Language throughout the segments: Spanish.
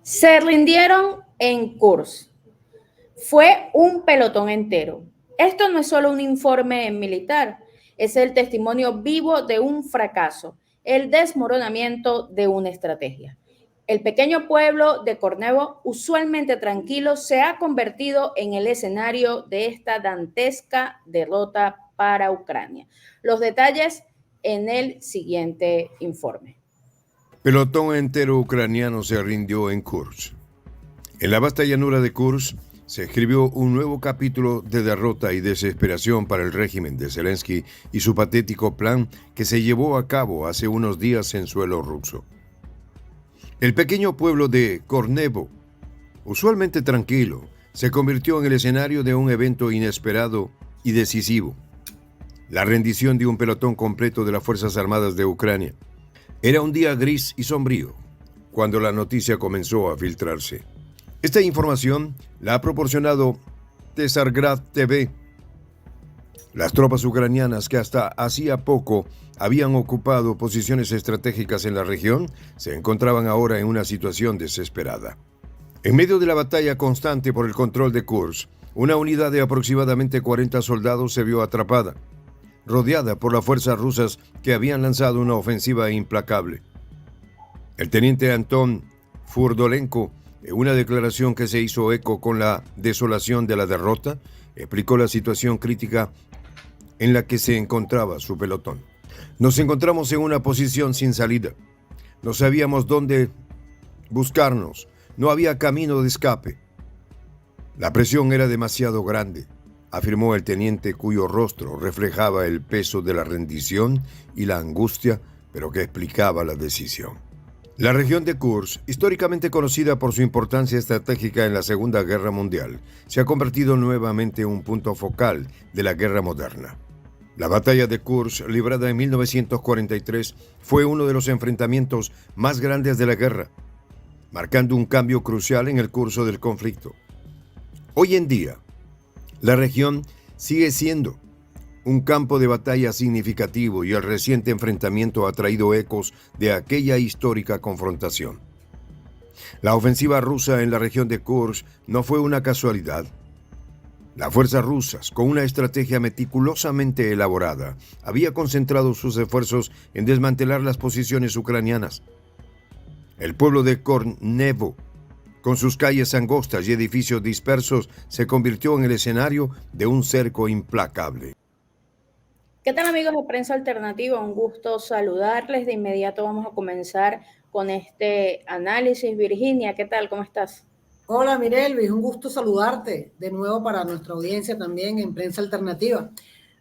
Se rindieron en Kursk. Fue un pelotón entero. Esto no es solo un informe militar, es el testimonio vivo de un fracaso, el desmoronamiento de una estrategia. El pequeño pueblo de Kornevo, usualmente tranquilo, se ha convertido en el escenario de esta dantesca derrota para Ucrania. Los detalles en el siguiente informe. Pelotón entero ucraniano se rindió en Kursk. En la vasta llanura de Kursk se escribió un nuevo capítulo de derrota y desesperación para el régimen de Zelensky y su patético plan que se llevó a cabo hace unos días en suelo ruso. El pequeño pueblo de Kornevo, usualmente tranquilo, se convirtió en el escenario de un evento inesperado y decisivo: la rendición de un pelotón completo de las Fuerzas Armadas de Ucrania. Era un día gris y sombrío cuando la noticia comenzó a filtrarse. Esta información la ha proporcionado Tsargrad TV. Las tropas ucranianas que hasta hacía poco habían ocupado posiciones estratégicas en la región se encontraban ahora en una situación desesperada. En medio de la batalla constante por el control de Kursk, una unidad de aproximadamente 40 soldados se vio atrapada, rodeada por las fuerzas rusas que habían lanzado una ofensiva implacable. El teniente Anton Furdolenko, en una declaración que se hizo eco con la desolación de la derrota, explicó la situación crítica en la que se encontraba su pelotón. Nos encontramos en una posición sin salida. No sabíamos dónde buscarnos. No había camino de escape. La presión era demasiado grande, afirmó el teniente, cuyo rostro reflejaba el peso de la rendición y la angustia, pero que explicaba la decisión. La región de Kursk, históricamente conocida por su importancia estratégica en la Segunda Guerra Mundial, se ha convertido nuevamente en un punto focal de la guerra moderna. La batalla de Kursk, librada en 1943, fue uno de los enfrentamientos más grandes de la guerra, marcando un cambio crucial en el curso del conflicto. Hoy en día, la región sigue siendo un campo de batalla significativo y el reciente enfrentamiento ha traído ecos de aquella histórica confrontación. La ofensiva rusa en la región de Kursk no fue una casualidad. Las fuerzas rusas, con una estrategia meticulosamente elaborada, había concentrado sus esfuerzos en desmantelar las posiciones ucranianas. El pueblo de Kornevo, con sus calles angostas y edificios dispersos, se convirtió en el escenario de un cerco implacable. ¿Qué tal, amigos de Prensa Alternativa? Un gusto saludarles. De inmediato vamos a comenzar con este análisis. Virginia, ¿qué tal? ¿Cómo estás? Hola, Mirelvis, un gusto saludarte de nuevo para nuestra audiencia también en Prensa Alternativa.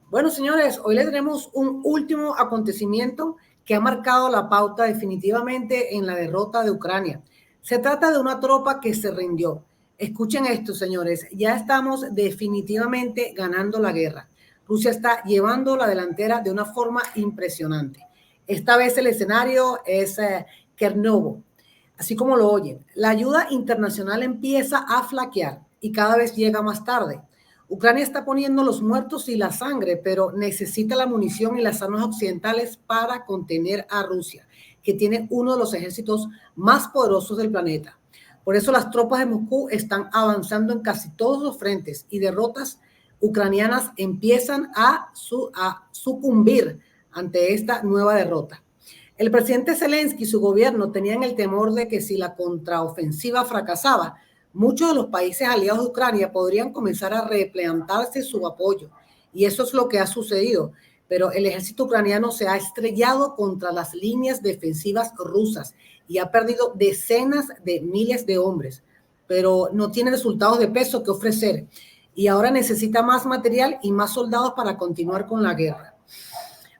Bueno, señores, hoy le tenemos un último acontecimiento que ha marcado la pauta definitivamente en la derrota de Ucrania. Se trata de una tropa que se rindió. Escuchen esto, señores, ya estamos definitivamente ganando la guerra. Rusia está llevando la delantera de una forma impresionante. Esta vez el escenario es Kornevo. Así como lo oyen, la ayuda internacional empieza a flaquear y cada vez llega más tarde. Ucrania está poniendo los muertos y la sangre, pero necesita la munición y las armas occidentales para contener a Rusia, que tiene uno de los ejércitos más poderosos del planeta. Por eso las tropas de Moscú están avanzando en casi todos los frentes y derrotas ucranianas empiezan a sucumbir ante esta nueva derrota. El presidente Zelensky y su gobierno tenían el temor de que si la contraofensiva fracasaba, muchos de los países aliados de Ucrania podrían comenzar a replantearse su apoyo. Y eso es lo que ha sucedido. Pero el ejército ucraniano se ha estrellado contra las líneas defensivas rusas y ha perdido decenas de miles de hombres, pero no tiene resultados de peso que ofrecer. Y ahora necesita más material y más soldados para continuar con la guerra.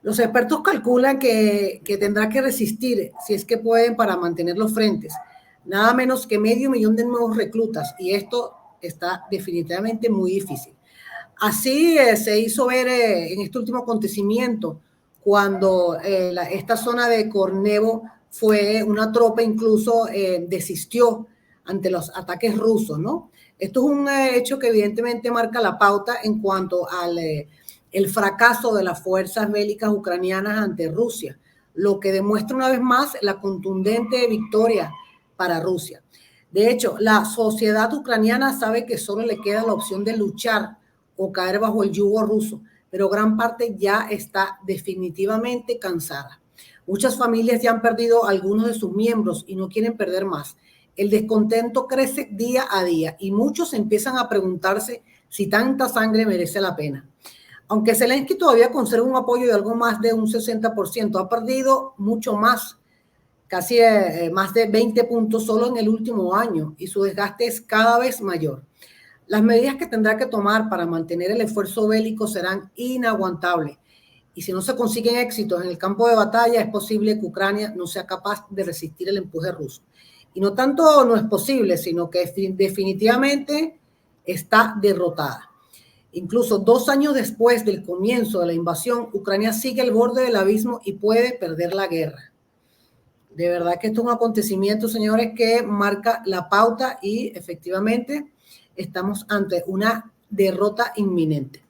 Los expertos calculan que tendrá que resistir, si es que pueden, para mantener los frentes, nada menos que 500,000 de nuevos reclutas, y esto está definitivamente muy difícil. Así se hizo ver en este último acontecimiento, cuando esta zona de Kornevo fue una tropa, incluso desistió ante los ataques rusos, ¿no? Esto es un hecho que evidentemente marca la pauta en cuanto al el fracaso de las fuerzas bélicas ucranianas ante Rusia, lo que demuestra una vez más la contundente victoria para Rusia. De hecho, la sociedad ucraniana sabe que solo le queda la opción de luchar o caer bajo el yugo ruso, pero gran parte ya está definitivamente cansada. Muchas familias ya han perdido a algunos de sus miembros y no quieren perder más. El descontento crece día a día y muchos empiezan a preguntarse si tanta sangre merece la pena. Aunque Zelensky todavía conserva un apoyo de algo más de un 60%, ha perdido mucho más, casi más de 20 puntos solo en el último año, y su desgaste es cada vez mayor. Las medidas que tendrá que tomar para mantener el esfuerzo bélico serán inaguantables, y si no se consiguen éxitos en el campo de batalla, es posible que Ucrania no sea capaz de resistir el empuje ruso. Y no tanto no es posible, sino que definitivamente está derrotada. Incluso 2 años después del comienzo de la invasión, Ucrania sigue al borde del abismo y puede perder la guerra. De verdad que esto es un acontecimiento, señores, que marca la pauta y efectivamente estamos ante una derrota inminente.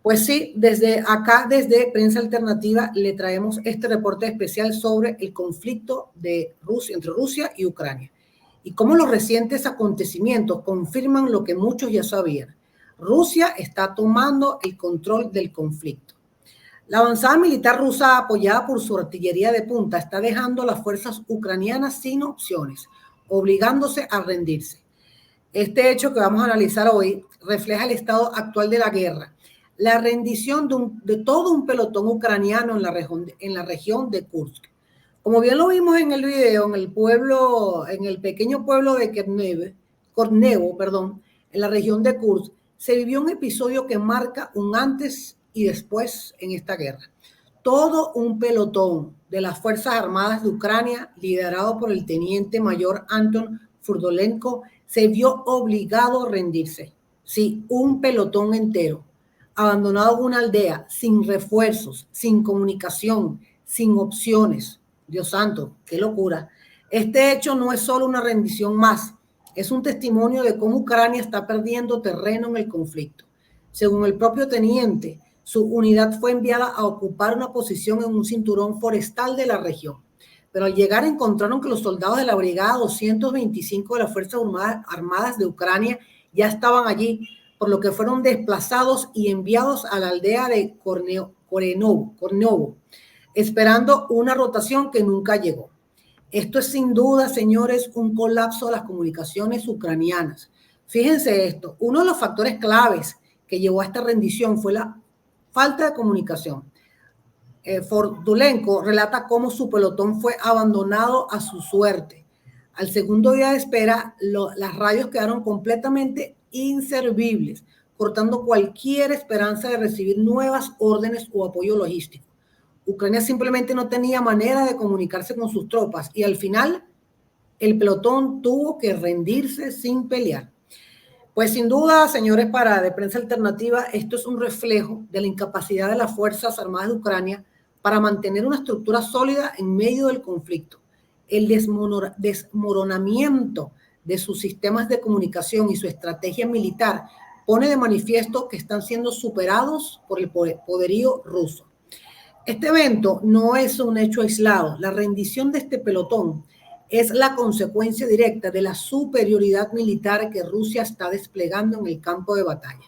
Pues sí, desde acá, desde Prensa Alternativa, le traemos este reporte especial sobre el conflicto de Rusia, entre Rusia y Ucrania, y cómo los recientes acontecimientos confirman lo que muchos ya sabían. Rusia está tomando el control del conflicto. La avanzada militar rusa, apoyada por su artillería de punta, está dejando a las fuerzas ucranianas sin opciones, obligándose a rendirse. Este hecho que vamos a analizar hoy refleja el estado actual de la guerra, la rendición de todo un pelotón ucraniano en la región de Kursk. Como bien lo vimos en el video, en el pequeño pueblo de Kornevo, en la región de Kursk, se vivió un episodio que marca un antes y después en esta guerra. Todo un pelotón de las Fuerzas Armadas de Ucrania, liderado por el teniente mayor Anton Furdolenko, se vio obligado a rendirse. Sí, un pelotón entero, abandonado en una aldea, sin refuerzos, sin comunicación, sin opciones. Dios santo, qué locura. Este hecho no es solo una rendición más, es un testimonio de cómo Ucrania está perdiendo terreno en el conflicto. Según el propio teniente, su unidad fue enviada a ocupar una posición en un cinturón forestal de la región. Pero al llegar encontraron que los soldados de la Brigada 225 de las Fuerzas Armadas de Ucrania ya estaban allí, por lo que fueron desplazados y enviados a la aldea de Kornevo, esperando una rotación que nunca llegó. Esto es sin duda, señores, un colapso de las comunicaciones ucranianas. Fíjense esto, uno de los factores claves que llevó a esta rendición fue la falta de comunicación. Fordulenko relata cómo su pelotón fue abandonado a su suerte. Al segundo día de espera, las radios quedaron completamente inservibles, cortando cualquier esperanza de recibir nuevas órdenes o apoyo logístico. Ucrania simplemente no tenía manera de comunicarse con sus tropas y al final el pelotón tuvo que rendirse sin pelear. Pues sin duda, señores, de Prensa Alternativa, esto es un reflejo de la incapacidad de las Fuerzas Armadas de Ucrania para mantener una estructura sólida en medio del conflicto. El desmoronamiento de sus sistemas de comunicación y su estrategia militar pone de manifiesto que están siendo superados por el poderío ruso. Este evento no es un hecho aislado. La rendición de este pelotón es la consecuencia directa de la superioridad militar que Rusia está desplegando en el campo de batalla.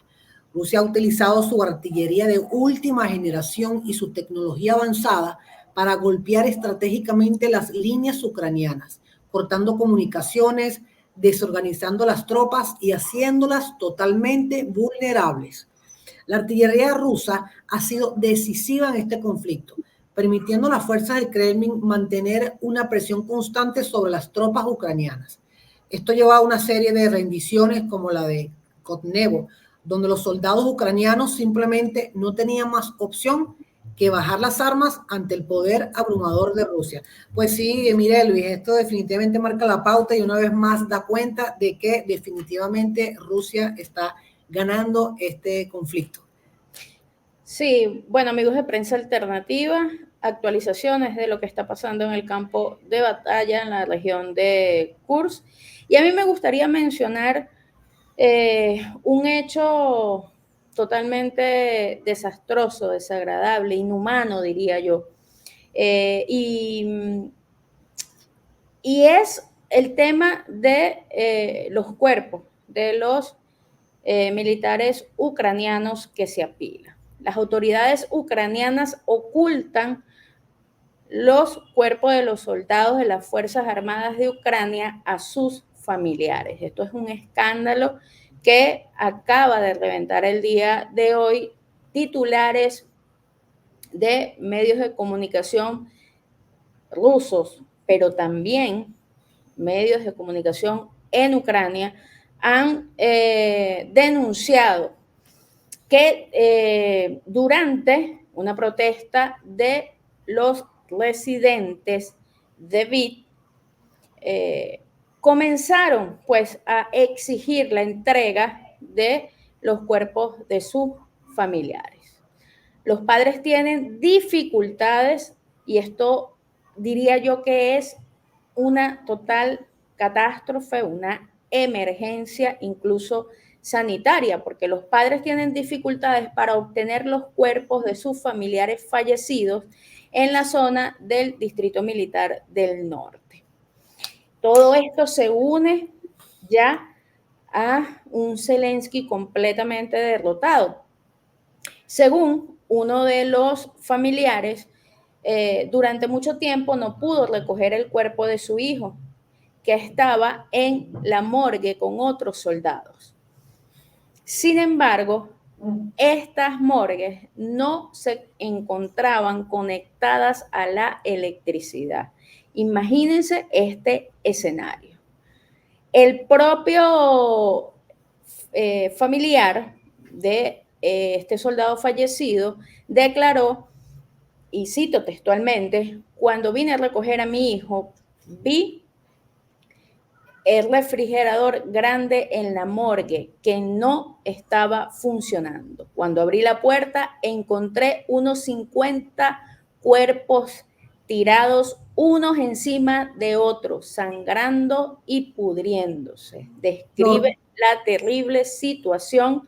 Rusia ha utilizado su artillería de última generación y su tecnología avanzada para golpear estratégicamente las líneas ucranianas, cortando comunicaciones, desorganizando las tropas y haciéndolas totalmente vulnerables. La artillería rusa ha sido decisiva en este conflicto, permitiendo a las fuerzas del Kremlin mantener una presión constante sobre las tropas ucranianas. Esto lleva a una serie de rendiciones como la de Kornevo, donde los soldados ucranianos simplemente no tenían más opción que bajar las armas ante el poder abrumador de Rusia. Pues sí, mire Luis, esto definitivamente marca la pauta y una vez más da cuenta de que definitivamente Rusia está ganando este conflicto. Sí, bueno, amigos de Prensa Alternativa, actualizaciones de lo que está pasando en el campo de batalla en la región de Kursk. Y a mí me gustaría mencionar un hecho totalmente desastroso, desagradable, inhumano, diría yo. Y es el tema de los cuerpos de los militares ucranianos que se apilan. Las autoridades ucranianas ocultan los cuerpos de los soldados de las Fuerzas Armadas de Ucrania a sus familiares. Esto es un escándalo que acaba de reventar el día de hoy titulares de medios de comunicación rusos, pero también medios de comunicación en Ucrania han denunciado que durante una protesta de los residentes de Vid, comenzaron pues a exigir la entrega de los cuerpos de sus familiares. Los padres tienen dificultades y esto diría yo que es una total catástrofe, una emergencia incluso sanitaria, porque los padres tienen dificultades para obtener los cuerpos de sus familiares fallecidos en la zona del Distrito Militar del Norte. Todo esto se une ya a un Zelensky completamente derrotado. Según uno de los familiares, durante mucho tiempo no pudo recoger el cuerpo de su hijo, que estaba en la morgue con otros soldados. Sin embargo, estas morgues no se encontraban conectadas a la electricidad. Imagínense este escenario. El propio familiar de este soldado fallecido declaró, y cito textualmente, cuando vine a recoger a mi hijo, vi el refrigerador grande en la morgue que no estaba funcionando. Cuando abrí la puerta encontré unos 50 cuerpos tirados unos encima de otros, sangrando y pudriéndose. Describe la terrible situación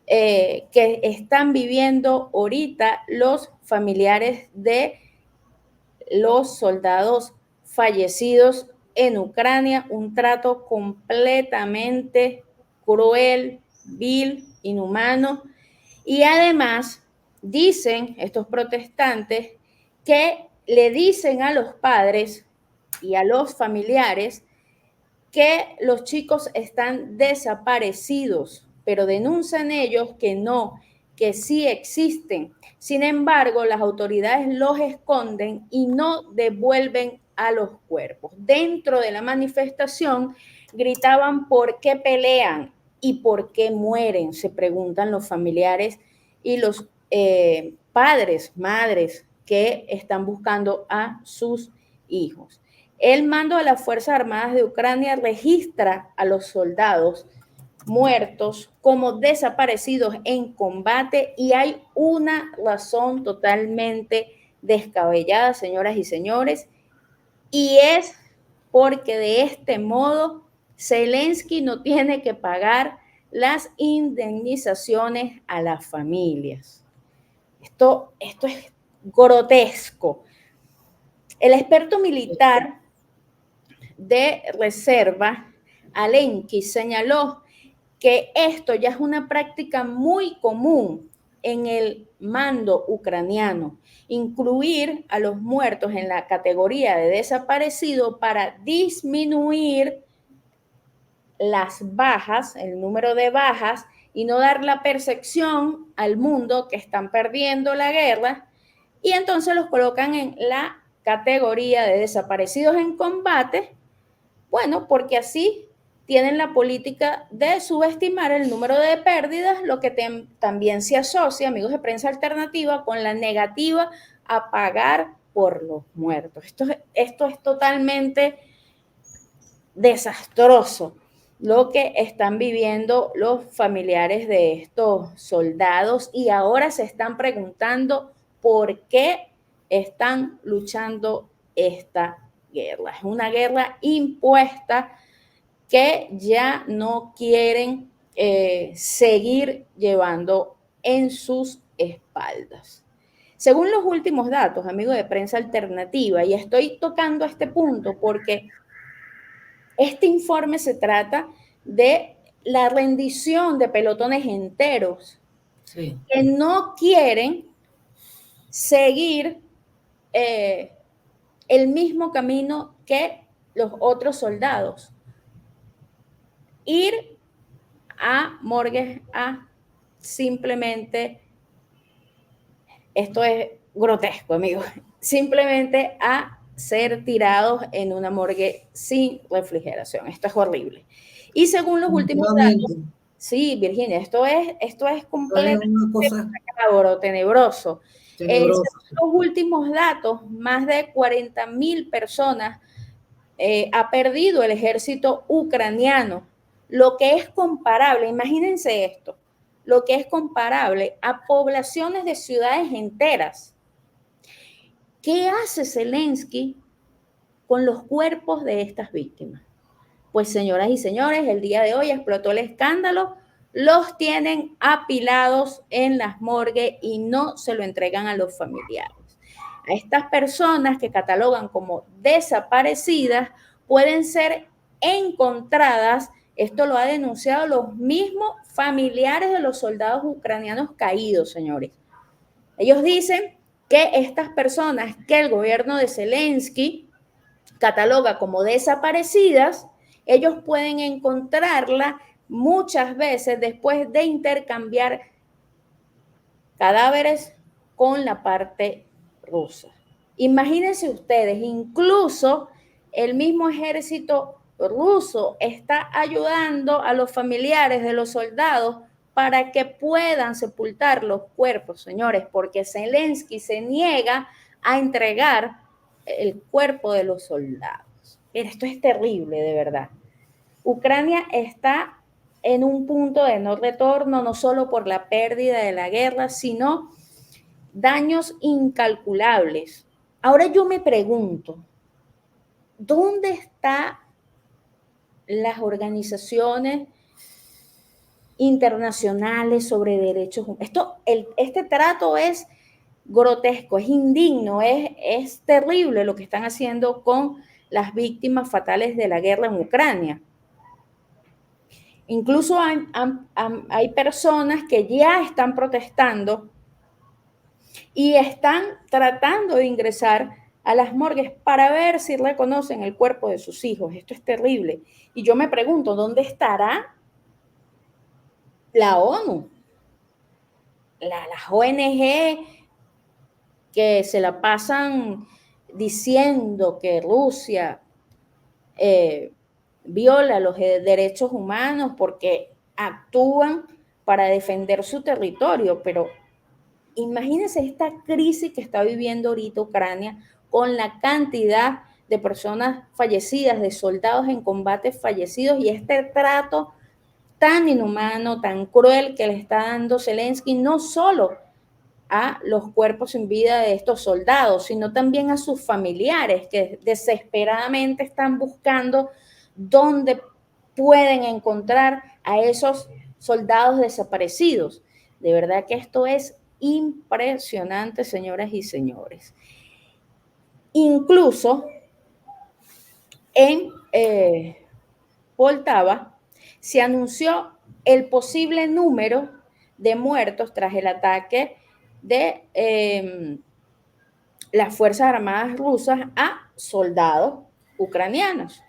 que están viviendo ahorita los familiares de los soldados fallecidos en Ucrania, un trato completamente cruel, vil, inhumano. Y además dicen estos protestantes que le dicen a los padres y a los familiares que los chicos están desaparecidos, pero denuncian ellos que no, que sí existen. Sin embargo, las autoridades los esconden y no devuelven a los cuerpos. Dentro de la manifestación gritaban ¿por qué pelean y por qué mueren? Se preguntan los familiares y los padres, madres que están buscando a sus hijos. El mando de las Fuerzas Armadas de Ucrania registra a los soldados muertos como desaparecidos en combate y hay una razón totalmente descabellada, señoras y señores, y es porque de este modo Zelensky no tiene que pagar las indemnizaciones a las familias. Esto es grotesco. El experto militar de reserva, Alenki, señaló que esto ya es una práctica muy común en el mando ucraniano, incluir a los muertos en la categoría de desaparecido para disminuir las bajas, el número de bajas, y no dar la percepción al mundo que están perdiendo la guerra, y entonces los colocan en la categoría de desaparecidos en combate, bueno, porque así tienen la política de subestimar el número de pérdidas, lo que también se asocia, amigos de Prensa Alternativa, con la negativa a pagar por los muertos. Esto es totalmente desastroso lo que están viviendo los familiares de estos soldados y ahora se están preguntando por qué están luchando esta guerra. Es una guerra impuesta que ya no quieren seguir llevando en sus espaldas. Según los últimos datos, amigos de Prensa Alternativa, y estoy tocando este punto porque Este informe se trata de la rendición de pelotones enteros Sí. que no quieren seguir el mismo camino que los otros soldados. Ir a morgues a simplemente, esto es grotesco, amigos, simplemente a ser tirados en una morgue sin refrigeración. Esto es horrible. Y según los últimos datos, sí, Virginia, esto es completamente macabro, tenebroso. Según los últimos datos, más de 40.000 personas ha perdido el ejército ucraniano, lo que es comparable, imagínense esto, lo que es comparable a poblaciones de ciudades enteras. ¿Qué hace Zelensky con los cuerpos de estas víctimas? Pues, señoras y señores, el día de hoy explotó el escándalo, los tienen apilados en las morgues y no se lo entregan a los familiares. A estas personas que catalogan como desaparecidas pueden ser encontradas, esto lo ha denunciado los mismos familiares de los soldados ucranianos caídos, señores. Ellos dicen que estas personas que el gobierno de Zelensky cataloga como desaparecidas, ellos pueden encontrarla muchas veces después de intercambiar cadáveres con la parte rusa. Imagínense ustedes, incluso el mismo ejército ruso está ayudando a los familiares de los soldados para que puedan sepultar los cuerpos, señores, porque Zelensky se niega a entregar el cuerpo de los soldados. Mira, esto es terrible, de verdad. Ucrania está en un punto de no retorno, no solo por la pérdida de la guerra, sino daños incalculables. Ahora yo me pregunto, ¿dónde están las organizaciones internacionales sobre derechos humanos? Este trato es grotesco, es indigno, es terrible lo que están haciendo con las víctimas fatales de la guerra en Ucrania. Incluso hay personas que ya están protestando y están tratando de ingresar a las morgues para ver si reconocen el cuerpo de sus hijos. Esto es terrible. Y yo me pregunto, ¿dónde estará la ONU? Las ONG que se la pasan diciendo que Rusia viola los derechos humanos porque actúan para defender su territorio, pero imagínense esta crisis que está viviendo ahorita Ucrania con la cantidad de personas fallecidas, de soldados en combate fallecidos y este trato tan inhumano, tan cruel que le está dando Zelensky, no solo a los cuerpos sin vida de estos soldados, sino también a sus familiares que desesperadamente están buscando dónde pueden encontrar a esos soldados desaparecidos. De verdad que esto es impresionante, señoras y señores. Incluso en Poltava se anunció el posible número de muertos tras el ataque de las Fuerzas Armadas rusas a soldados ucranianos.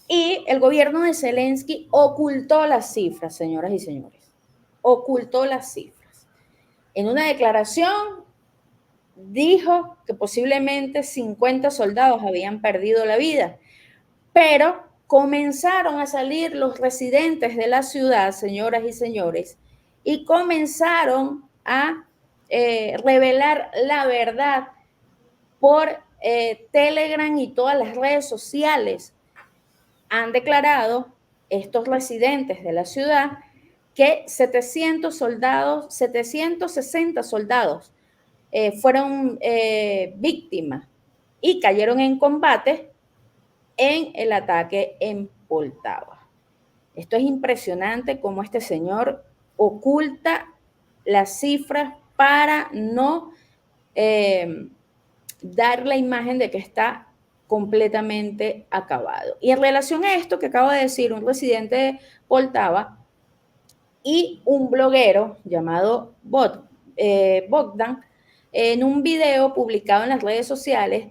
Y el gobierno de Zelensky ocultó las cifras, señoras y señores. Ocultó las cifras. En una declaración dijo que posiblemente 50 soldados habían perdido la vida, pero comenzaron a salir los residentes de la ciudad, señoras y señores, y comenzaron a revelar la verdad por Telegram y todas las redes sociales. Han declarado estos residentes de la ciudad que 760 soldados fueron víctimas y cayeron en combate en el ataque en Poltava. Esto es impresionante cómo este señor oculta las cifras para no dar la imagen de que está completamente acabado. Y en relación a esto que acabo de decir, un residente de Poltava y un bloguero llamado Bogdan, en un video publicado en las redes sociales,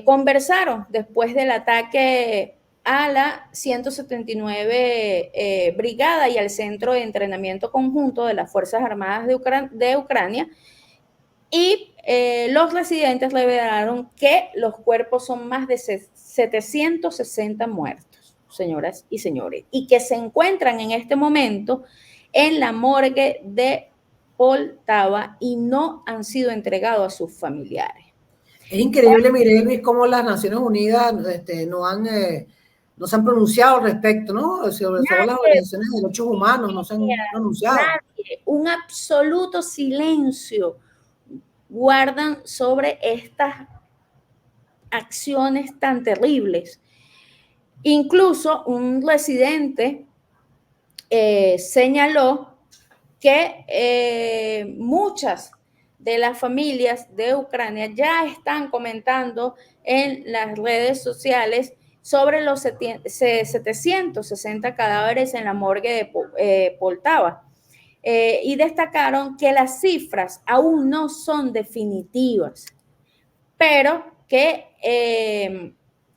conversaron después del ataque a la 179 Brigada y al Centro de Entrenamiento Conjunto de las Fuerzas Armadas de Ucrania, y los residentes revelaron que los cuerpos son más de 760 muertos, señoras y señores, y que se encuentran en este momento en la morgue de Poltava y no han sido entregados a sus familiares. Es increíble, Mirelis, cómo las Naciones Unidas no se han pronunciado al respecto, ¿no? Sobre todo las organizaciones de derechos humanos no se han pronunciado. Nadie, un absoluto silencio guardan sobre estas acciones tan terribles. Incluso un residente señaló que muchas de las familias de Ucrania ya están comentando en las redes sociales sobre los 760 cadáveres en la morgue de Poltava. Y destacaron que las cifras aún no son definitivas, pero que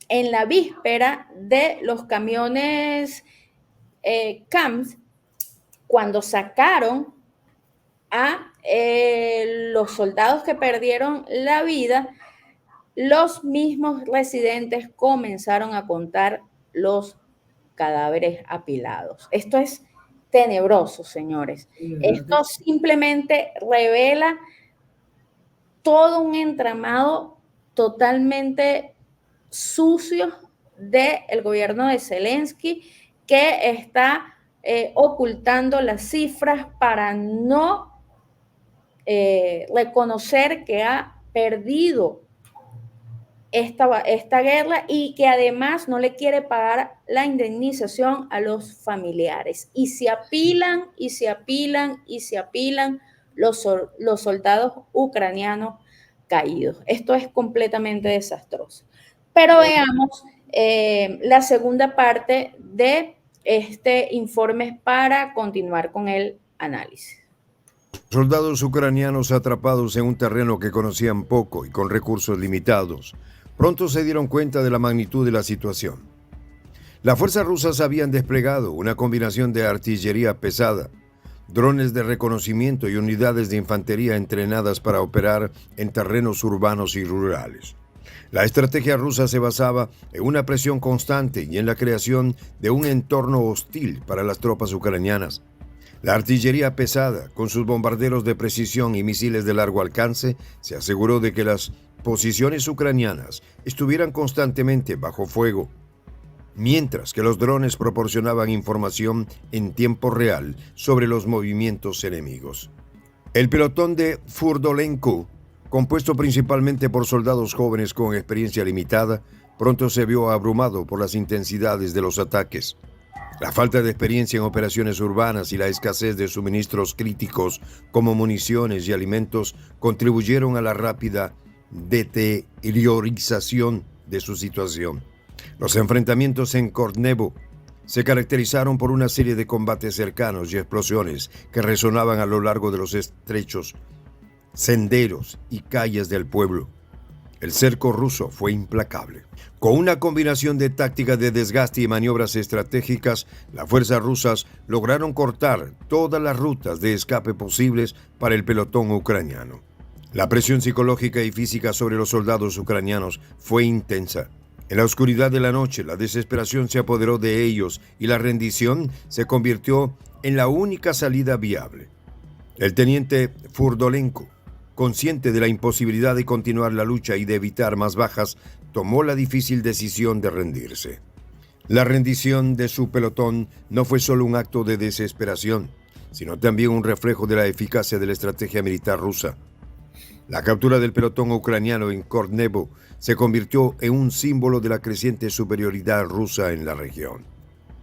en la víspera de los camiones CAMS, cuando sacaron a los soldados que perdieron la vida, los mismos residentes comenzaron a contar los cadáveres apilados. Esto es tenebroso, señores. Esto simplemente revela todo un entramado totalmente sucio del gobierno de Zelensky, que está ocultando las cifras para no reconocer que ha perdido esta guerra y que además no le quiere pagar la indemnización a los familiares. Y se apilan y se apilan y se apilan los soldados ucranianos caídos. Esto es completamente desastroso. Pero veamos la segunda parte de este informe para continuar con el análisis. Soldados ucranianos atrapados en un terreno que conocían poco y con recursos limitados, pronto se dieron cuenta de la magnitud de la situación. Las fuerzas rusas habían desplegado una combinación de artillería pesada, drones de reconocimiento y unidades de infantería entrenadas para operar en terrenos urbanos y rurales. La estrategia rusa se basaba en una presión constante y en la creación de un entorno hostil para las tropas ucranianas. La artillería pesada, con sus bombarderos de precisión y misiles de largo alcance, se aseguró de que las posiciones ucranianas estuvieran constantemente bajo fuego, mientras que los drones proporcionaban información en tiempo real sobre los movimientos enemigos. El pelotón de Furdolenko, compuesto principalmente por soldados jóvenes con experiencia limitada, pronto se vio abrumado por las intensidades de los ataques. La falta de experiencia en operaciones urbanas y la escasez de suministros críticos como municiones y alimentos contribuyeron a la rápida deteriorización de su situación. Los enfrentamientos en Kornevo se caracterizaron por una serie de combates cercanos y explosiones que resonaban a lo largo de los estrechos senderos y calles del pueblo. El cerco ruso fue implacable. Con una combinación de tácticas de desgaste y maniobras estratégicas, las fuerzas rusas lograron cortar todas las rutas de escape posibles para el pelotón ucraniano. La presión psicológica y física sobre los soldados ucranianos fue intensa. En la oscuridad de la noche, la desesperación se apoderó de ellos y la rendición se convirtió en la única salida viable. El teniente Furdolenko, consciente de la imposibilidad de continuar la lucha y de evitar más bajas, tomó la difícil decisión de rendirse. La rendición de su pelotón no fue solo un acto de desesperación, sino también un reflejo de la eficacia de la estrategia militar rusa. La captura del pelotón ucraniano en Kornevo se convirtió en un símbolo de la creciente superioridad rusa en la región.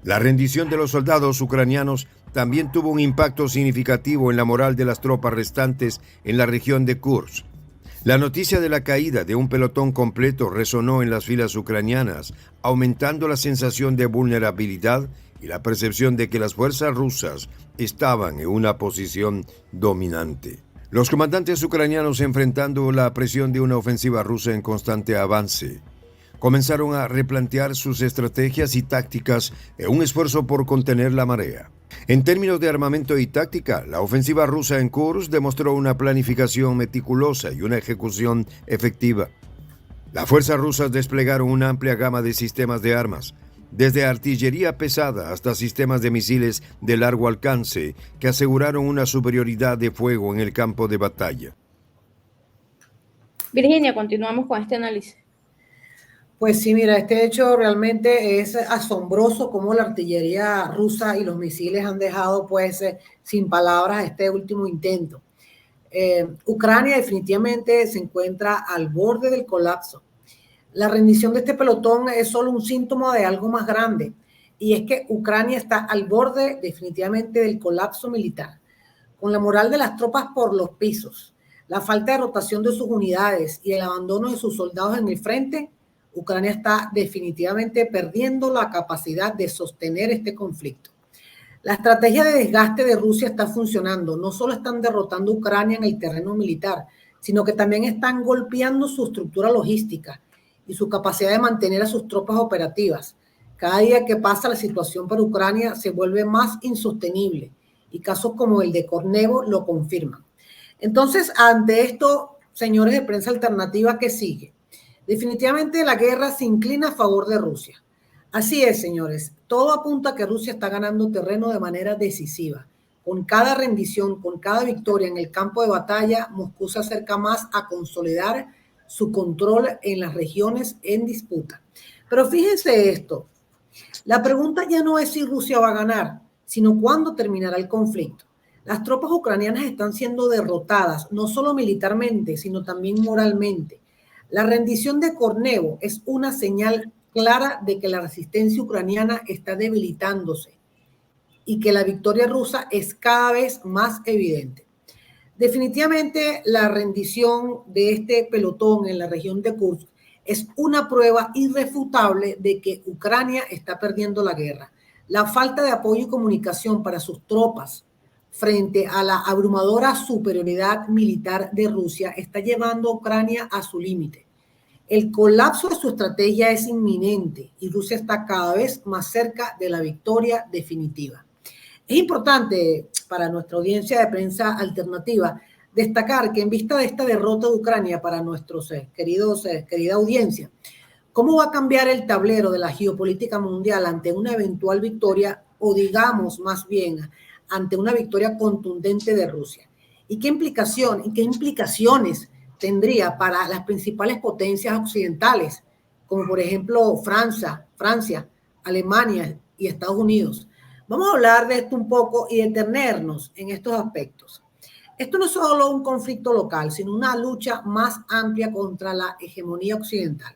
La rendición de los soldados ucranianos también tuvo un impacto significativo en la moral de las tropas restantes en la región de Kursk. La noticia de la caída de un pelotón completo resonó en las filas ucranianas, aumentando la sensación de vulnerabilidad y la percepción de que las fuerzas rusas estaban en una posición dominante. Los comandantes ucranianos, enfrentando la presión de una ofensiva rusa en constante avance, comenzaron a replantear sus estrategias y tácticas en un esfuerzo por contener la marea. En términos de armamento y táctica, la ofensiva rusa en Kursk demostró una planificación meticulosa y una ejecución efectiva. Las fuerzas rusas desplegaron una amplia gama de sistemas de armas, desde artillería pesada hasta sistemas de misiles de largo alcance, que aseguraron una superioridad de fuego en el campo de batalla. Virginia, continuamos con este análisis. Pues sí, mira, este hecho realmente es asombroso cómo la artillería rusa y los misiles han dejado pues sin palabras este último intento. Ucrania definitivamente se encuentra al borde del colapso. La rendición de este pelotón es solo un síntoma de algo más grande, y es que Ucrania está al borde definitivamente del colapso militar, con la moral de las tropas por los pisos, la falta de rotación de sus unidades y el abandono de sus soldados en el frente. Ucrania está definitivamente perdiendo la capacidad de sostener este conflicto. La estrategia de desgaste de Rusia está funcionando. No solo están derrotando a Ucrania en el terreno militar, sino que también están golpeando su estructura logística y su capacidad de mantener a sus tropas operativas. Cada día que pasa, la situación para Ucrania se vuelve más insostenible, y casos como el de Kornevo lo confirman. Entonces, ante esto, señores de Prensa Alternativa, ¿qué sigue? Definitivamente la guerra se inclina a favor de Rusia. Así es, señores. Todo apunta a que Rusia está ganando terreno de manera decisiva. Con cada rendición, con cada victoria en el campo de batalla, Moscú se acerca más a consolidar su control en las regiones en disputa. Pero fíjense esto. La pregunta ya no es si Rusia va a ganar, sino cuándo terminará el conflicto. Las tropas ucranianas están siendo derrotadas, no solo militarmente, sino también moralmente. La rendición de Kornevo es una señal clara de que la resistencia ucraniana está debilitándose y que la victoria rusa es cada vez más evidente. Definitivamente la rendición de este pelotón en la región de Kursk es una prueba irrefutable de que Ucrania está perdiendo la guerra. La falta de apoyo y comunicación para sus tropas frente a la abrumadora superioridad militar de Rusia está llevando a Ucrania a su límite. El colapso de su estrategia es inminente y Rusia está cada vez más cerca de la victoria definitiva. Es importante para nuestra audiencia de Prensa Alternativa destacar que en vista de esta derrota de Ucrania para nuestros querida audiencia, ¿cómo va a cambiar el tablero de la geopolítica mundial ante una eventual victoria, o digamos más bien ante una victoria contundente de Rusia? ¿Y qué implicaciones tendría para las principales potencias occidentales, como por ejemplo Francia, Alemania y Estados Unidos? Vamos a hablar de esto un poco y detenernos en estos aspectos. Esto no es solo un conflicto local, sino una lucha más amplia contra la hegemonía occidental,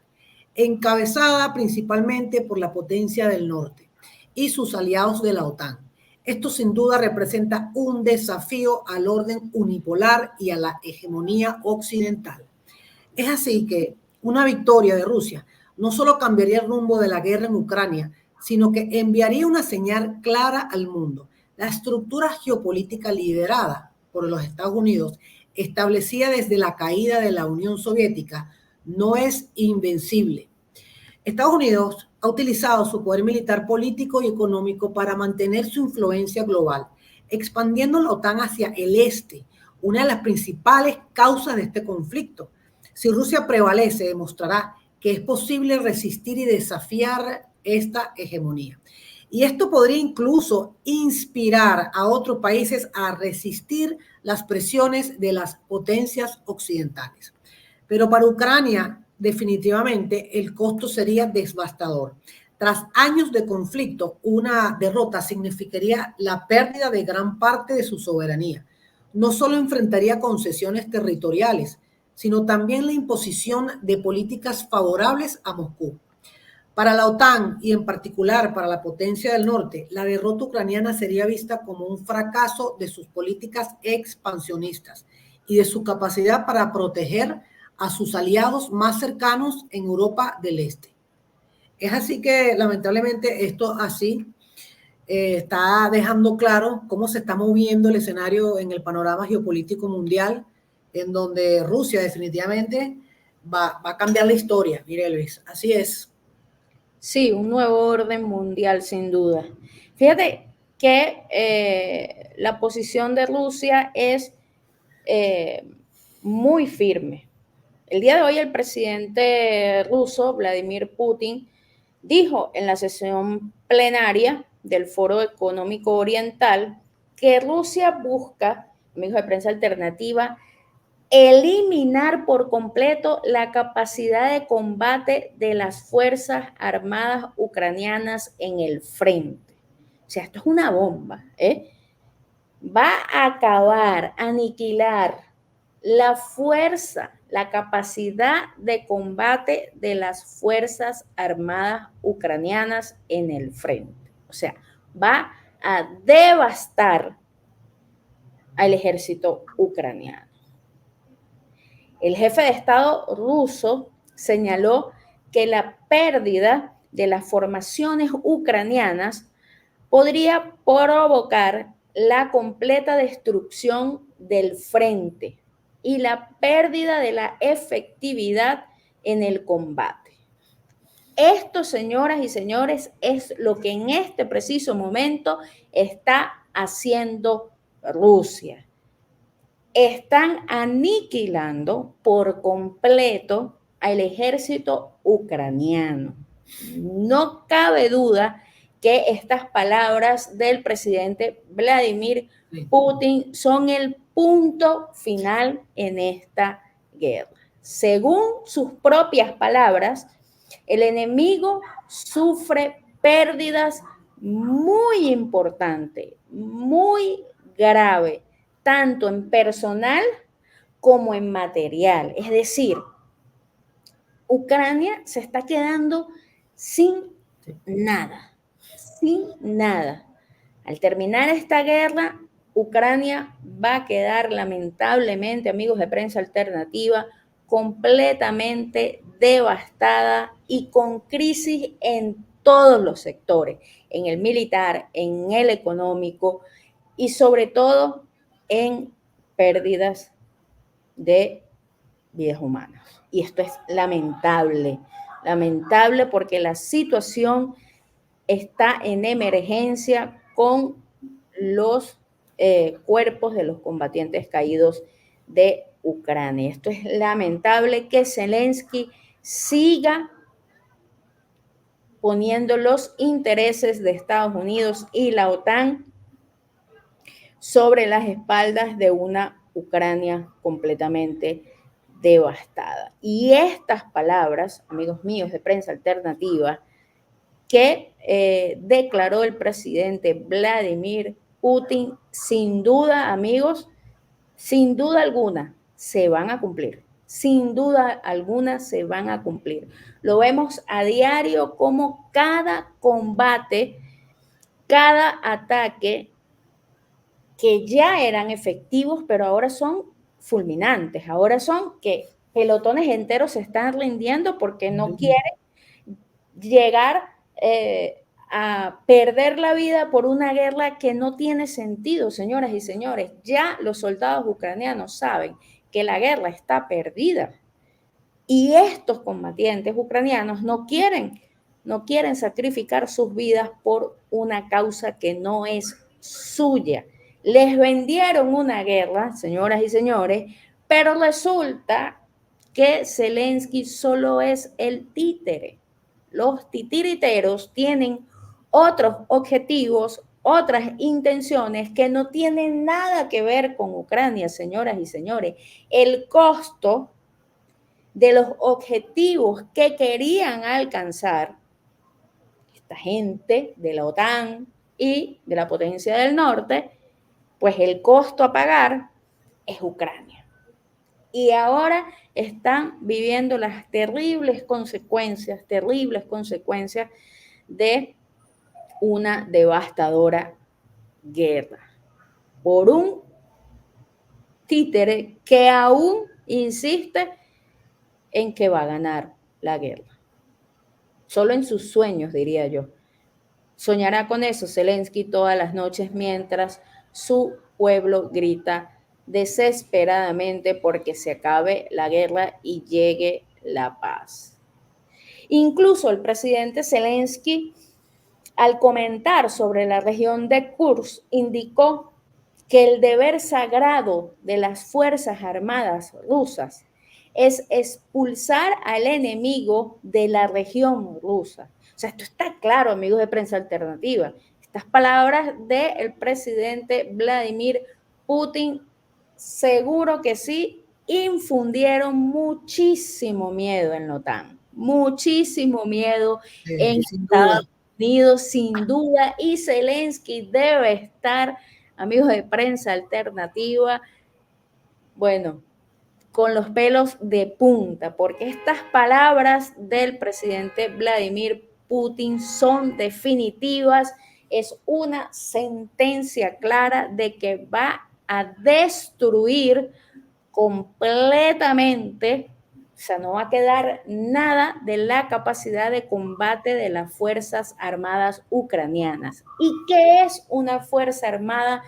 encabezada principalmente por la potencia del norte y sus aliados de la OTAN. Esto sin duda representa un desafío al orden unipolar y a la hegemonía occidental. Es así que una victoria de Rusia no solo cambiaría el rumbo de la guerra en Ucrania, sino que enviaría una señal clara al mundo. La estructura geopolítica liderada por los Estados Unidos, establecida desde la caída de la Unión Soviética, no es invencible. Estados Unidos ha utilizado su poder militar, político y económico para mantener su influencia global, expandiendo la OTAN hacia el este, una de las principales causas de este conflicto. Si Rusia prevalece, demostrará que es posible resistir y desafiar esta hegemonía. Y esto podría incluso inspirar a otros países a resistir las presiones de las potencias occidentales. Pero para Ucrania, definitivamente, el costo sería devastador. Tras años de conflicto, una derrota significaría la pérdida de gran parte de su soberanía. No solo enfrentaría concesiones territoriales, sino también la imposición de políticas favorables a Moscú. Para la OTAN y en particular para la potencia del norte, la derrota ucraniana sería vista como un fracaso de sus políticas expansionistas y de su capacidad para proteger a sus aliados más cercanos en Europa del Este. Es así que lamentablemente esto así está dejando claro cómo se está moviendo el escenario en el panorama geopolítico mundial, en donde Rusia definitivamente va a cambiar la historia, mire Luis, así es. Sí, un nuevo orden mundial, sin duda. Fíjate que la posición de Rusia es muy firme. El día de hoy el presidente ruso, Vladimir Putin, dijo en la sesión plenaria del Foro Económico Oriental que Rusia busca, amigos de Prensa Alternativa, eliminar por completo la capacidad de combate de las Fuerzas Armadas ucranianas en el frente. O sea, esto es una bomba, ¿eh? Va a acabar, aniquilar la fuerza, la capacidad de combate de las Fuerzas Armadas ucranianas en el frente. O sea, va a devastar al ejército ucraniano. El jefe de Estado ruso señaló que la pérdida de las formaciones ucranianas podría provocar la completa destrucción del frente y la pérdida de la efectividad en el combate. Esto, señoras y señores, es lo que en este preciso momento está haciendo Rusia. Están aniquilando por completo al ejército ucraniano. No cabe duda que estas palabras del presidente Vladimir Putin son el punto final en esta guerra. Según sus propias palabras, el enemigo sufre pérdidas muy importantes, muy graves, tanto en personal como en material. Es decir, Ucrania se está quedando sin nada, sin nada. Al terminar esta guerra, Ucrania va a quedar lamentablemente, amigos de Prensa Alternativa, completamente devastada y con crisis en todos los sectores, en el militar, en el económico y sobre todo en pérdidas de vidas humanas. Y esto es lamentable, lamentable porque la situación está en emergencia con los cuerpos de los combatientes caídos de Ucrania. Esto es lamentable que Zelensky siga poniendo los intereses de Estados Unidos y la OTAN sobre las espaldas de una Ucrania completamente devastada. Y estas palabras, amigos míos de Prensa Alternativa, que declaró el presidente Vladimir Putin, sin duda, amigos, sin duda alguna, se van a cumplir. Sin duda alguna se van a cumplir. Lo vemos a diario como cada combate, cada ataque que ya eran efectivos, pero ahora son fulminantes. Ahora son que pelotones enteros se están rindiendo porque no quieren llegar a perder la vida por una guerra que no tiene sentido, señoras y señores. Ya los soldados ucranianos saben que la guerra está perdida y estos combatientes ucranianos no quieren sacrificar sus vidas por una causa que no es suya. Les vendieron una guerra, señoras y señores, pero resulta que Zelensky solo es el títere. Los titiriteros tienen otros objetivos, otras intenciones que no tienen nada que ver con Ucrania, señoras y señores. El costo de los objetivos que querían alcanzar esta gente de la OTAN y de la potencia del norte, pues el costo a pagar es Ucrania. Y ahora están viviendo las terribles consecuencias de una devastadora guerra por un títere que aún insiste en que va a ganar la guerra. Solo en sus sueños, diría yo. Soñará con eso Zelensky todas las noches mientras su pueblo grita desesperadamente porque se acabe la guerra y llegue la paz. Incluso el presidente Zelensky, al comentar sobre la región de Kursk, indicó que el deber sagrado de las Fuerzas Armadas rusas es expulsar al enemigo de la región rusa. O sea, esto está claro, amigos de Prensa Alternativa. Estas palabras del presidente Vladimir Putin, seguro que sí, infundieron muchísimo miedo en la OTAN, muchísimo miedo en Estados Unidos, sin duda, y Zelensky debe estar, amigos de Prensa Alternativa, bueno, con los pelos de punta, porque estas palabras del presidente Vladimir Putin son definitivas, es una sentencia clara de que va a destruir completamente, o sea, no va a quedar nada de la capacidad de combate de las Fuerzas Armadas ucranianas. ¿Y qué es una Fuerza Armada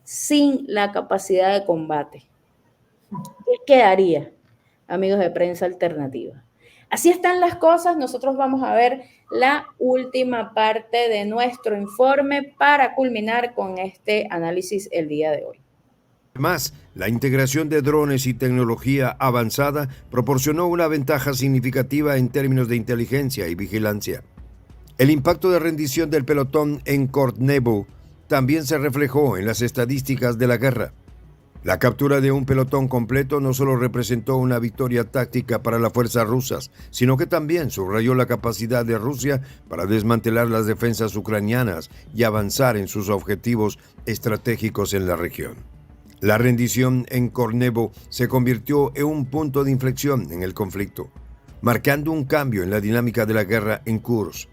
sin la capacidad de combate? ¿Qué quedaría, amigos de Prensa Alternativa? Así están las cosas. Nosotros vamos a ver la última parte de nuestro informe para culminar con este análisis el día de hoy. Además, la integración de drones y tecnología avanzada proporcionó una ventaja significativa en términos de inteligencia y vigilancia. El impacto de rendición del pelotón en Kornevo también se reflejó en las estadísticas de la guerra. La captura de un pelotón completo no solo representó una victoria táctica para las fuerzas rusas, sino que también subrayó la capacidad de Rusia para desmantelar las defensas ucranianas y avanzar en sus objetivos estratégicos en la región. La rendición en Kornevo se convirtió en un punto de inflexión en el conflicto, marcando un cambio en la dinámica de la guerra en Kursk.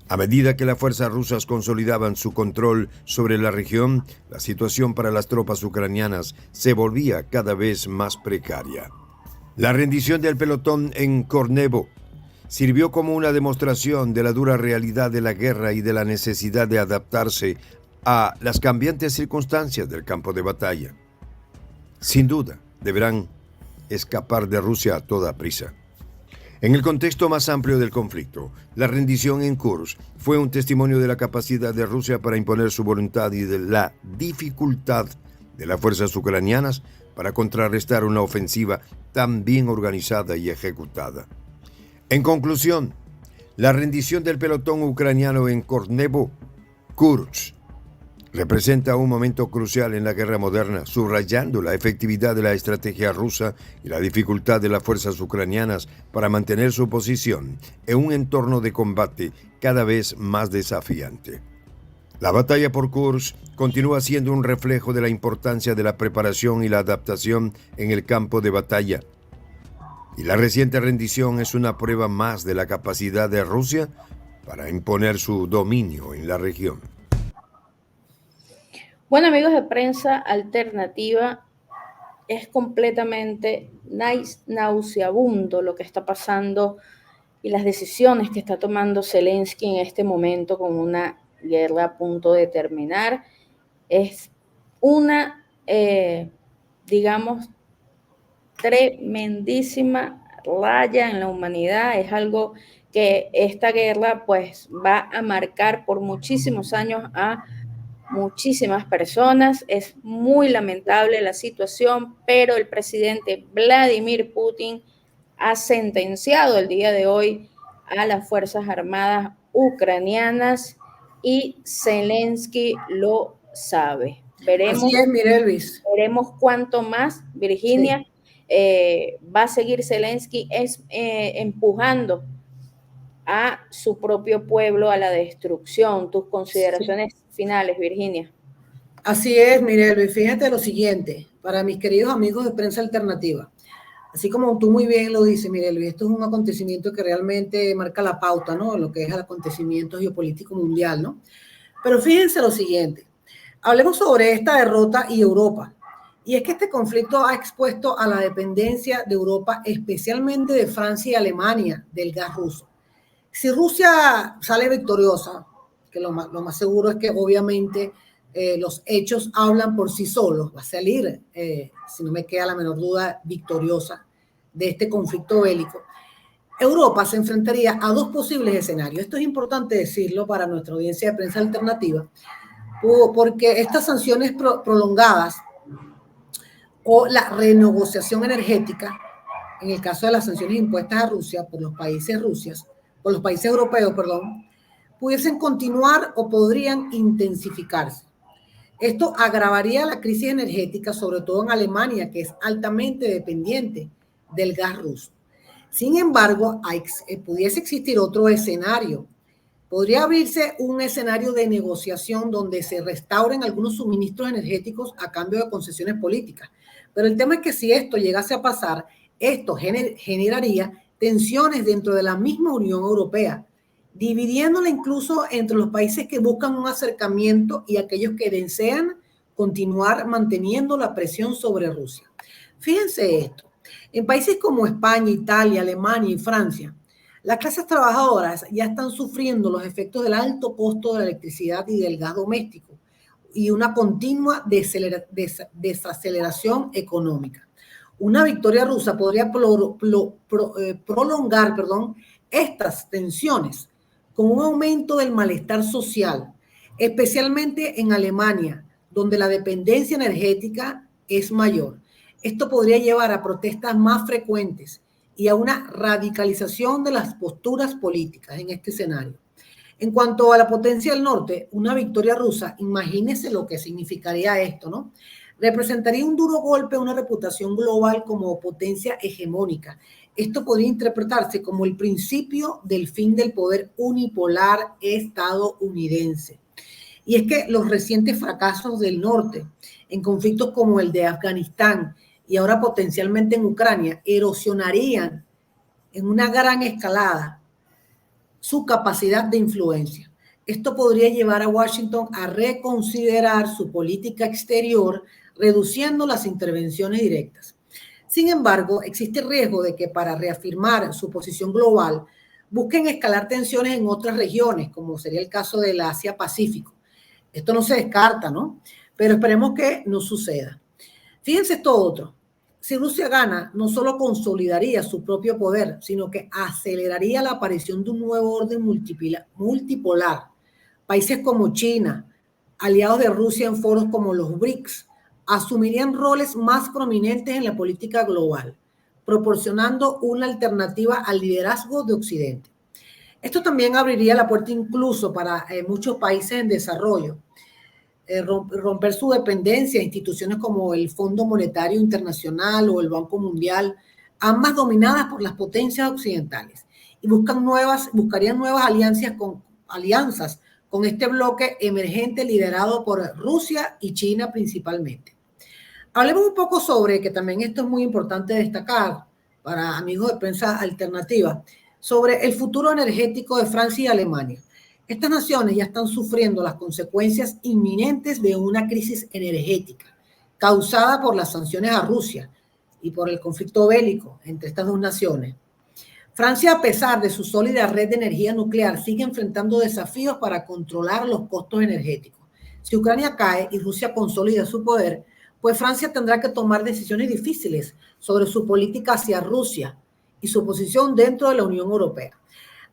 A medida que las fuerzas rusas consolidaban su control sobre la región, la situación para las tropas ucranianas se volvía cada vez más precaria. La rendición del pelotón en Kornevo sirvió como una demostración de la dura realidad de la guerra y de la necesidad de adaptarse a las cambiantes circunstancias del campo de batalla. Sin duda, deberán escapar de Rusia a toda prisa. En el contexto más amplio del conflicto, la rendición en Kursk fue un testimonio de la capacidad de Rusia para imponer su voluntad y de la dificultad de las fuerzas ucranianas para contrarrestar una ofensiva tan bien organizada y ejecutada. En conclusión, la rendición del pelotón ucraniano en Kornevo, Kursk, representa un momento crucial en la guerra moderna, subrayando la efectividad de la estrategia rusa y la dificultad de las fuerzas ucranianas para mantener su posición en un entorno de combate cada vez más desafiante. La batalla por Kursk continúa siendo un reflejo de la importancia de la preparación y la adaptación en el campo de batalla. Y la reciente rendición es una prueba más de la capacidad de Rusia para imponer su dominio en la región. Bueno, amigos de Prensa Alternativa, es completamente nauseabundo lo que está pasando y las decisiones que está tomando Zelensky en este momento con una guerra a punto de terminar. Es una, digamos, tremendísima raya en la humanidad. Es algo que esta guerra pues va a marcar por muchísimos años a muchísimas personas. Es muy lamentable la situación, pero el presidente Vladimir Putin ha sentenciado el día de hoy a las Fuerzas Armadas ucranianas y Zelensky lo sabe. Así es, Mirelis. Veremos cuánto más, Virginia, va a seguir Zelensky empujando a su propio pueblo a la destrucción. Tus consideraciones finales, Virginia. Así es, Mirelis. Fíjate lo siguiente, para mis queridos amigos de Prensa Alternativa. Así como tú muy bien lo dices, Mirelis, esto es un acontecimiento que realmente marca la pauta, ¿no? Lo que es el acontecimiento geopolítico mundial, ¿no? Pero fíjense lo siguiente. Hablemos sobre esta derrota y Europa. Y es que este conflicto ha expuesto a la dependencia de Europa, especialmente de Francia y Alemania, del gas ruso. Si Rusia sale victoriosa, que lo más seguro es que obviamente los hechos hablan por sí solos, va a salir, si no me queda la menor duda, victoriosa de este conflicto bélico, Europa se enfrentaría a dos posibles escenarios. Esto es importante decirlo para nuestra audiencia de prensa alternativa, porque estas sanciones prolongadas o la renegociación energética, en el caso de las sanciones impuestas a Rusia por los países europeos, pudiesen continuar o podrían intensificarse. Esto agravaría la crisis energética, sobre todo en Alemania, que es altamente dependiente del gas ruso. Sin embargo, pudiese existir otro escenario. Podría abrirse un escenario de negociación donde se restauren algunos suministros energéticos a cambio de concesiones políticas. Pero el tema es que si esto llegase a pasar, esto generaría tensiones dentro de la misma Unión Europea, dividiéndola incluso entre los países que buscan un acercamiento y aquellos que desean continuar manteniendo la presión sobre Rusia. Fíjense esto, en países como España, Italia, Alemania y Francia, las clases trabajadoras ya están sufriendo los efectos del alto costo de la electricidad y del gas doméstico y una continua desaceleración económica. Una victoria rusa podría prolongar estas tensiones con un aumento del malestar social, especialmente en Alemania, donde la dependencia energética es mayor. Esto podría llevar a protestas más frecuentes y a una radicalización de las posturas políticas en este escenario. En cuanto a la potencia del norte, una victoria rusa, imagínense lo que significaría esto, ¿no? Representaría un duro golpe a una reputación global como potencia hegemónica. Esto podría interpretarse como el principio del fin del poder unipolar estadounidense. Y es que los recientes fracasos del norte en conflictos como el de Afganistán y ahora potencialmente en Ucrania erosionarían en una gran escalada su capacidad de influencia. Esto podría llevar a Washington a reconsiderar su política exterior, reduciendo las intervenciones directas. Sin embargo, existe el riesgo de que para reafirmar su posición global busquen escalar tensiones en otras regiones, como sería el caso del Asia-Pacífico. Esto no se descarta, ¿no? Pero esperemos que no suceda. Fíjense esto otro. Si Rusia gana, no solo consolidaría su propio poder, sino que aceleraría la aparición de un nuevo orden multipolar. Países como China, aliados de Rusia en foros como los BRICS, asumirían roles más prominentes en la política global, proporcionando una alternativa al liderazgo de Occidente. Esto también abriría la puerta incluso para muchos países en desarrollo, romper su dependencia a instituciones como el Fondo Monetario Internacional o el Banco Mundial, ambas dominadas por las potencias occidentales, y buscarían nuevas alianzas con este bloque emergente liderado por Rusia y China principalmente. Hablemos un poco sobre, que también esto es muy importante destacar para amigos de prensa alternativa, sobre el futuro energético de Francia y Alemania. Estas naciones ya están sufriendo las consecuencias inminentes de una crisis energética causada por las sanciones a Rusia y por el conflicto bélico entre estas dos naciones. Francia, a pesar de su sólida red de energía nuclear, sigue enfrentando desafíos para controlar los costos energéticos. Si Ucrania cae y Rusia consolida su poder, pues Francia tendrá que tomar decisiones difíciles sobre su política hacia Rusia y su posición dentro de la Unión Europea.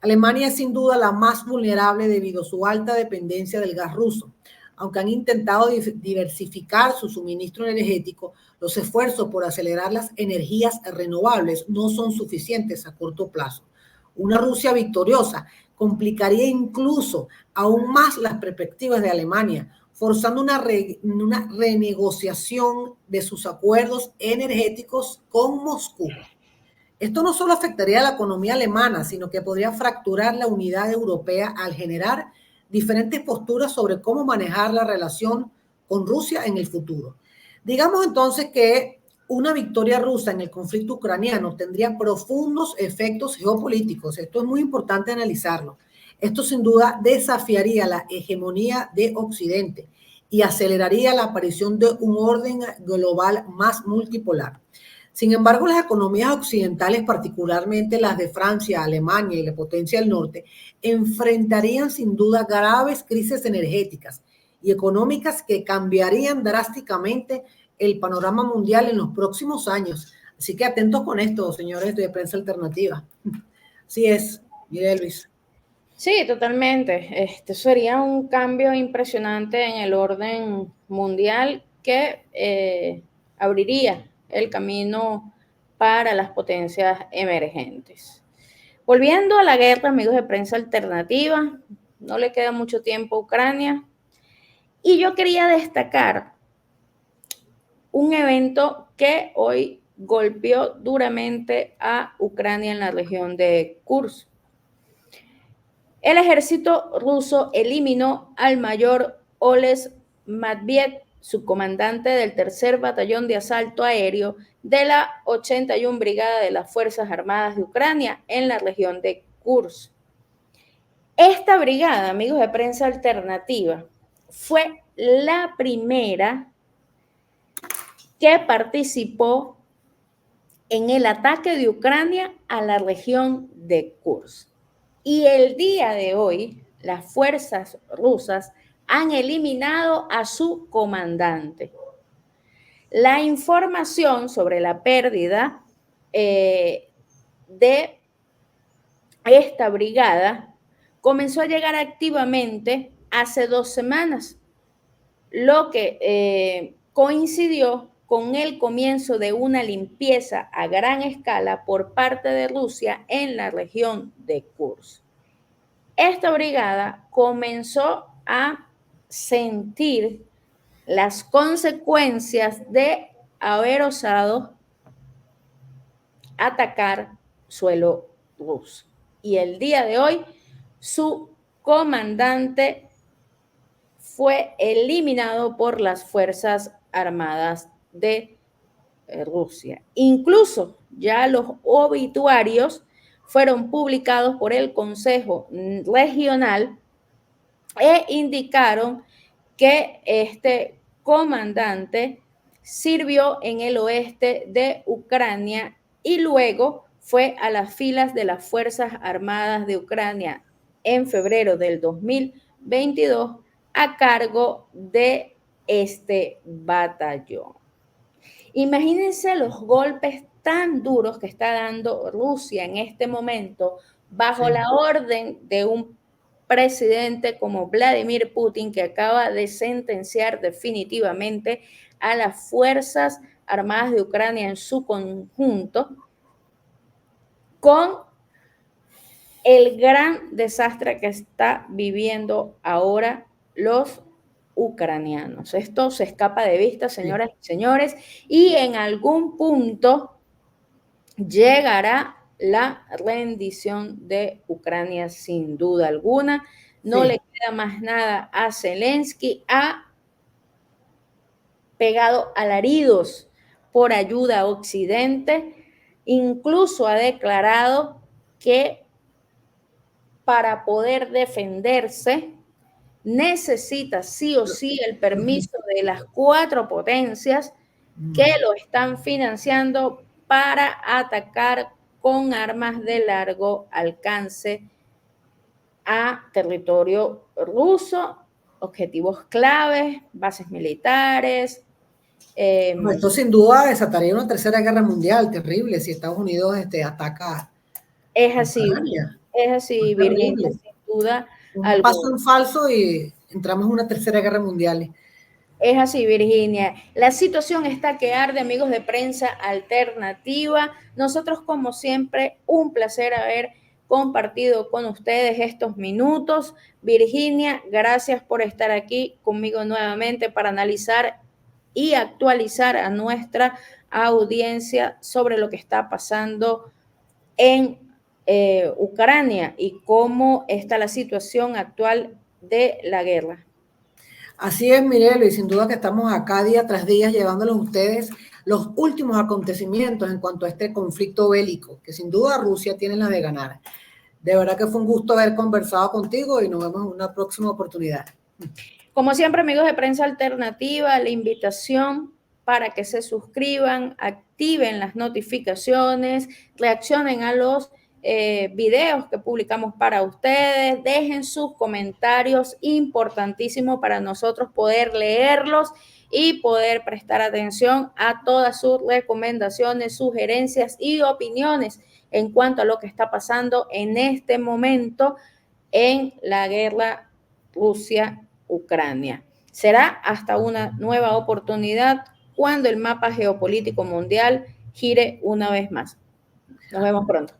Alemania es sin duda la más vulnerable debido a su alta dependencia del gas ruso. Aunque han intentado diversificar su suministro energético, los esfuerzos por acelerar las energías renovables no son suficientes a corto plazo. Una Rusia victoriosa complicaría incluso aún más las perspectivas de Alemania, forzando una renegociación de sus acuerdos energéticos con Moscú. Esto no solo afectaría a la economía alemana, sino que podría fracturar la unidad europea al generar diferentes posturas sobre cómo manejar la relación con Rusia en el futuro. Digamos entonces que una victoria rusa en el conflicto ucraniano tendría profundos efectos geopolíticos. Esto es muy importante analizarlo. Esto sin duda desafiaría la hegemonía de Occidente y aceleraría la aparición de un orden global más multipolar. Sin embargo, las economías occidentales, particularmente las de Francia, Alemania y la potencia del norte, enfrentarían sin duda graves crisis energéticas y económicas que cambiarían drásticamente el panorama mundial en los próximos años. Así que atentos con esto, señores de Prensa Alternativa. Así es, mire Luis. Sí, totalmente. Este sería un cambio impresionante en el orden mundial que abriría el camino para las potencias emergentes. Volviendo a la guerra, amigos de Prensa Alternativa, no le queda mucho tiempo a Ucrania. Y yo quería destacar un evento que hoy golpeó duramente a Ucrania en la región de Kursk. El ejército ruso eliminó al mayor Oles Matviet, subcomandante del tercer batallón de asalto aéreo de la 81 Brigada de las Fuerzas Armadas de Ucrania en la región de Kursk. Esta brigada, amigos de Prensa Alternativa, fue la primera que participó en el ataque de Ucrania a la región de Kursk. Y el día de hoy, las fuerzas rusas han eliminado a su comandante. La información sobre la pérdida de esta brigada comenzó a llegar activamente hace 2 semanas, lo que coincidió con el comienzo de una limpieza a gran escala por parte de Rusia en la región de Kursk. Esta brigada comenzó a sentir las consecuencias de haber osado atacar suelo ruso. Y el día de hoy, su comandante fue eliminado por las Fuerzas Armadas de Rusia. Incluso ya los obituarios fueron publicados por el Consejo Regional e indicaron que este comandante sirvió en el oeste de Ucrania y luego fue a las filas de las Fuerzas Armadas de Ucrania en febrero del 2022 a cargo de este batallón. Imagínense los golpes tan duros que está dando Rusia en este momento bajo la orden de un presidente como Vladimir Putin, que acaba de sentenciar definitivamente a las Fuerzas Armadas de Ucrania en su conjunto, con el gran desastre que está viviendo ahora los ucranianos. Esto se escapa de vista, señoras y señores, y en algún punto llegará la rendición de Ucrania sin duda alguna. No le queda más nada a Zelensky. Ha pegado alaridos por ayuda a Occidente. Incluso ha declarado que para poder defenderse necesita sí o sí el permiso de las 4 potencias que lo están financiando para atacar con armas de largo alcance a territorio ruso, objetivos claves, bases militares. Esto sin duda desataría una tercera guerra mundial terrible si Estados Unidos ataca. Es así, Virginia, sin duda. Un paso en falso y entramos en una tercera guerra mundial. Es así, Virginia. La situación está que arde, amigos de Prensa Alternativa. Nosotros, como siempre, un placer haber compartido con ustedes estos minutos. Virginia, gracias por estar aquí conmigo nuevamente para analizar y actualizar a nuestra audiencia sobre lo que está pasando en Ucrania y cómo está la situación actual de la guerra. Así es, Mirelo, y sin duda que estamos acá día tras día llevándoles a ustedes los últimos acontecimientos en cuanto a este conflicto bélico, que sin duda Rusia tiene la de ganar. De verdad que fue un gusto haber conversado contigo y nos vemos en una próxima oportunidad. Como siempre, amigos de Prensa Alternativa, la invitación para que se suscriban, activen las notificaciones, reaccionen a los videos que publicamos para ustedes, dejen sus comentarios, importantísimo para nosotros poder leerlos y poder prestar atención a todas sus recomendaciones, sugerencias y opiniones en cuanto a lo que está pasando en este momento en la guerra Rusia-Ucrania. Será hasta una nueva oportunidad cuando el mapa geopolítico mundial gire una vez más. Nos vemos pronto.